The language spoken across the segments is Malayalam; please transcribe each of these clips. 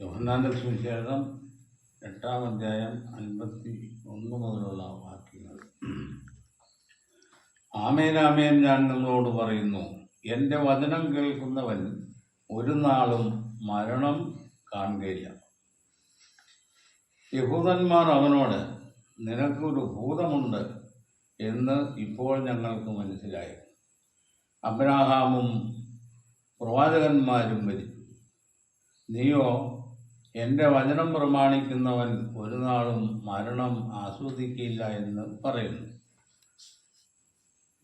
യോഹന്നാന്റെ സുവിശേഷം 8-ാം അധ്യായം 51 മുതലുള്ള വാക്യങ്ങൾ. ആമേൻ ആമേൻ, ഞാൻ നിങ്ങളോട് പറയുന്നു, എൻ്റെ വചനം കേൾക്കുന്നവൻ ഒരു നാളും മരണം കാണുകയില്ല. യഹൂദന്മാർ അവനോട്, നിനക്കൊരു ഭൂതമുണ്ട് എന്ന് ഇപ്പോൾ ഞങ്ങൾക്ക് മനസ്സിലായി. അബ്രാഹാമും പ്രവാചകന്മാരും മരിച്ചു. നീയോ, എൻ്റെ വചനം പ്രമാണിക്കുന്നവൻ ഒരു നാളും മരണം ആസ്വദിക്കില്ല എന്ന് പറയുന്നു.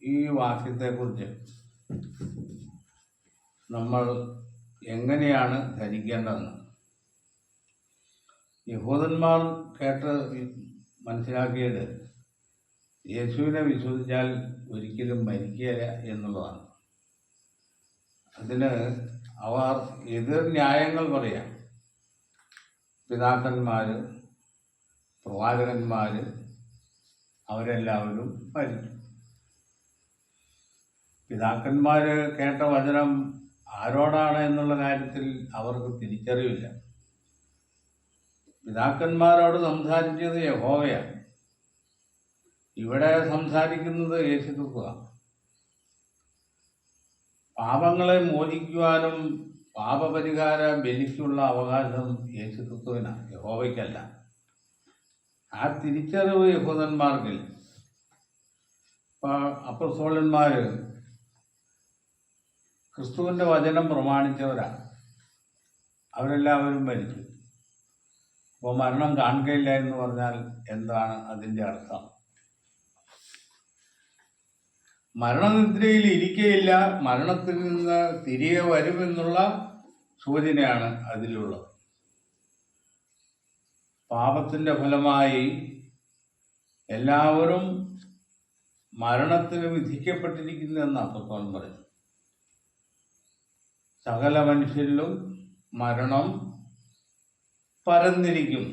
ഈ വാക്യത്തെക്കുറിച്ച് നമ്മൾ എങ്ങനെയാണ് ധരിക്കേണ്ടതെന്ന് യഹൂദന്മാർ കേട്ട് മനസ്സിലാക്കിയത് യേശുവിനെ വിശ്വസിച്ചാൽ ഒരിക്കലും മരിക്കുകയില്ല എന്നുള്ളതാണ്. അതിന് അവർ എതിർ ന്യായങ്ങൾ പറയാം. പിതാക്കന്മാർ, പ്രവാചകന്മാർ അവരെല്ലാവരും മരിച്ചു. പിതാക്കന്മാർ കേട്ട വചനം ആരോടാണ് എന്നുള്ള കാര്യത്തിൽ അവർക്ക് തിരിച്ചറിവില്ല. പിതാക്കന്മാരോട് സംസാരിച്ചത് യഹോവയാണ്. ഇവിടെ സംസാരിക്കുന്നത് യേശുക്രിസ്തുവാണ്. പാപങ്ങളെ മോചിക്കുവാനും പാപപരിഹാര ബലിക്കുള്ള അവകാശം യേശുക്രിസ്തുവിനാണ്, യഹോവയ്ക്കല്ല. ആ തിരിച്ചറിവ് യഹൂദന്മാർക്കില്ല. അപ്പോസ്തലന്മാർ ക്രിസ്തുവിൻ്റെ വചനം പ്രമാണിച്ചവരാണ്. അവരെല്ലാവരും മരിച്ചു. അപ്പോൾ മരണം കാണുകയില്ല എന്ന് പറഞ്ഞാൽ എന്താണ് അതിൻ്റെ അർത്ഥം? മരണനിദ്രയിൽ ഇരിക്കുകയില്ല, മരണത്തിൽ നിന്ന് തിരികെ വരുമെന്നുള്ള സൂചനയാണ് അതിലുള്ളത്. പാപത്തിൻ്റെ ഫലമായി എല്ലാവരും മരണത്തിന് വിധിക്കപ്പെട്ടിരിക്കുന്നുവെന്ന് അപ്പോസ്തലൻ പറഞ്ഞു. സകല മനുഷ്യരിലും മരണം പരന്നിരിക്കും.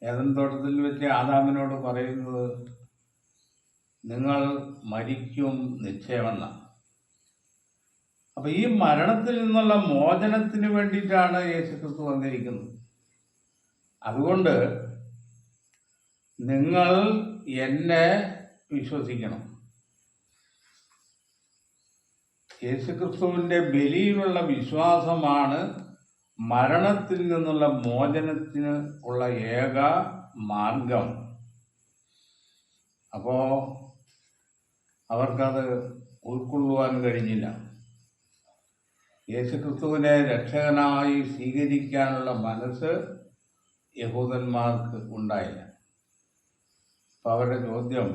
ഏദൻ തോട്ടത്തിൽ വെച്ച് ആദാമിനോട് പറയുന്നത്, നിങ്ങൾ മരിക്കും നിശ്ചയമെന്നാണ്. അപ്പം ഈ മരണത്തിൽ നിന്നുള്ള മോചനത്തിന് വേണ്ടിയിട്ടാണ് യേശുക്രിസ്തു വന്നിരിക്കുന്നത്. അതുകൊണ്ട് നിങ്ങൾ എന്നെ വിശ്വസിക്കണം. യേശുക്രിസ്തുവിൻ്റെ ബലിയിലുള്ള വിശ്വാസമാണ് മരണത്തിൽ നിന്നുള്ള മോചനത്തിന് ഉള്ള ഏക മാർഗം. അപ്പോൾ അവർക്കത് ഉൾക്കൊള്ളുവാൻ കഴിഞ്ഞില്ല. യേശുക്രിസ്തുവിനെ രക്ഷകനായി സ്വീകരിക്കാനുള്ള മനസ്സ് യഹൂദന്മാർക്ക് ഉണ്ടായില്ല. അപ്പം അവരുടെ ചോദ്യം,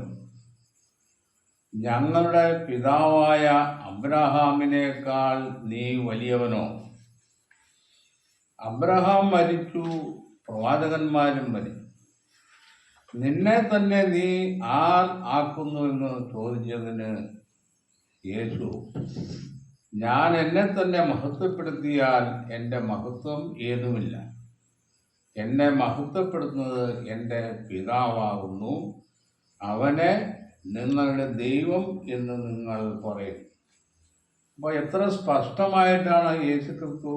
ഞങ്ങളുടെ പിതാവായ അബ്രഹാമിനേക്കാൾ നീ വലിയവനോ? അബ്രഹാം മരിച്ചു, പ്രവാചകന്മാരും മരിച്ചു. നിന്നെ തന്നെ നീ ആർ ആക്കുന്നു എന്ന് ചോദിച്ചതിന് യേശു, ഞാൻ എന്നെ തന്നെ മഹത്വപ്പെടുത്തിയാൽ എൻ്റെ മഹത്വം ഏതുമില്ല. എന്നെ മഹത്വപ്പെടുത്തുന്നത് എൻ്റെ പിതാവാകുന്നു. അവനെ നിങ്ങളുടെ ദൈവം എന്ന് നിങ്ങൾ പറയും. അപ്പോൾ എത്ര സ്പഷ്ടമായിട്ടാണ് യേശുക്രിസ്തു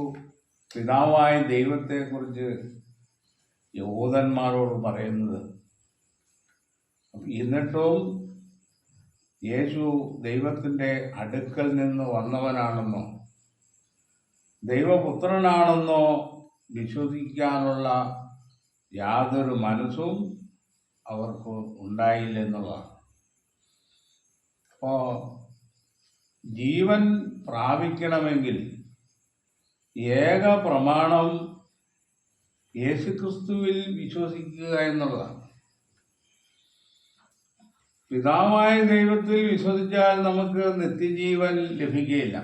പിതാവായ ദൈവത്തെക്കുറിച്ച് യഹൂദന്മാരോട് പറയുന്നത്. എന്നിട്ടും യേശു ദൈവത്തിൻ്റെ അടുക്കൽ നിന്ന് വന്നവനാണെന്നോ ദൈവപുത്രനാണെന്നോ വിശ്വസിക്കാനുള്ള യാതൊരു മനസ്സും അവർക്ക് ഉണ്ടായില്ലെന്നുള്ളതാണ്. അപ്പോൾ ജീവൻ പ്രാപിക്കണമെങ്കിൽ ഏക പ്രമാണം യേശുക്രിസ്തുവിൽ വിശ്വസിക്കുക എന്നുള്ളതാണ്. പിതാവായ ദൈവത്തിൽ വിശ്വസിച്ചാൽ നമുക്ക് നിത്യജീവൻ ലഭിക്കുകയില്ല.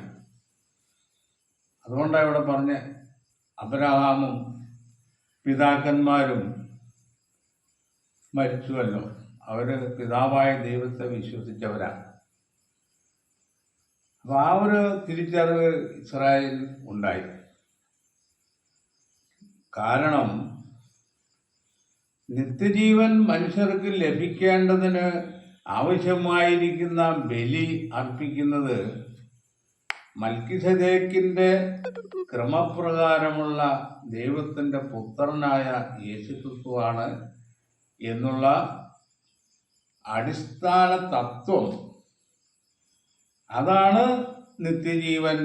അതുകൊണ്ടാണ് ഇവിടെ പറഞ്ഞ അബ്രഹാമും പിതാക്കന്മാരും മരിച്ചുവല്ലോ. അവർ പിതാവായ ദൈവത്തെ വിശ്വസിച്ചവരാണ്. അപ്പോൾ ആ ഒരു തിരിച്ചറിവ് ഇസ്രായേൽ ഉണ്ടായി. കാരണം നിത്യജീവൻ മനുഷ്യർക്ക് ലഭിക്കേണ്ടതിന് ആവശ്യമായിരിക്കുന്ന ബലി അർപ്പിക്കുന്നത് മൽക്കിസദേക്കിൻ്റെ ക്രമപ്രകാരമുള്ള ദൈവത്തിൻ്റെ പുത്രനായ യേശുക്രിസ്തുവാണ് എന്നുള്ള അടിസ്ഥാന തത്വം, അതാണ് നിത്യജീവൻ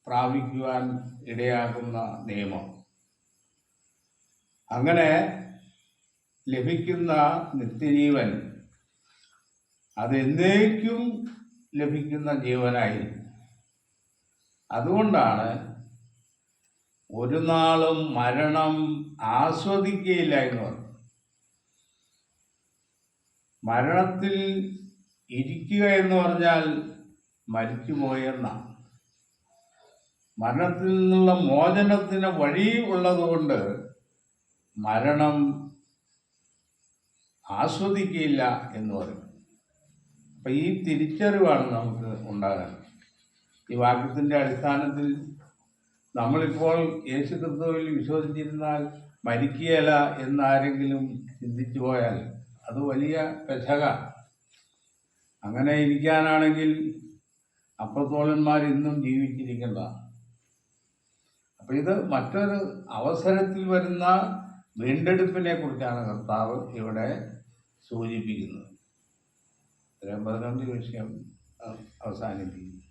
പ്രാപിക്കുവാൻ ഇടയാകുന്ന നിയമം. അങ്ങനെ ലഭിക്കുന്ന നിത്യജീവൻ അതെന്നേക്കും ലഭിക്കുന്ന ജീവനായി. അതുകൊണ്ടാണ് ഒരു നാളും മരണം ആസ്വദിക്കുകയില്ല എന്ന് പറഞ്ഞു. മരണത്തിൽ ഇരിക്കുക എന്ന് പറഞ്ഞാൽ മരിച്ചുപോയെന്നാണ്. മരണത്തിൽ നിന്നുള്ള മോചനത്തിന് വഴി ഉള്ളതുകൊണ്ട് മരണം ആസ്വദിക്കുകയില്ല എന്ന് പറയും. അപ്പം ഈ തിരിച്ചറിവാണ് നമുക്ക് ഉണ്ടാകാൻ. ഈ വാക്യത്തിൻ്റെ അടിസ്ഥാനത്തിൽ നമ്മളിപ്പോൾ യേശു ക്രിസ്തുവിൽ വിശ്വസിച്ചിരുന്നാൽ മരിക്കുകയില്ല എന്നാരെങ്കിലും ചിന്തിച്ചു പോയാൽ അത് വലിയ പെശക. അങ്ങനെ ഇരിക്കാനാണെങ്കിൽ അപ്പസ്തോലന്മാർ ഇന്നും ജീവിച്ചിരിക്കേണ്ടതാണ്. അപ്പം ഇത് മറ്റൊരു അവസരത്തിൽ വരുന്ന വീണ്ടെടുപ്പിനെ കുറിച്ചാണ് കർത്താവ് ഇവിടെ സൂചിപ്പിക്കുന്നത്. 15 വിഷയം അവസാനിപ്പിക്കുന്നു.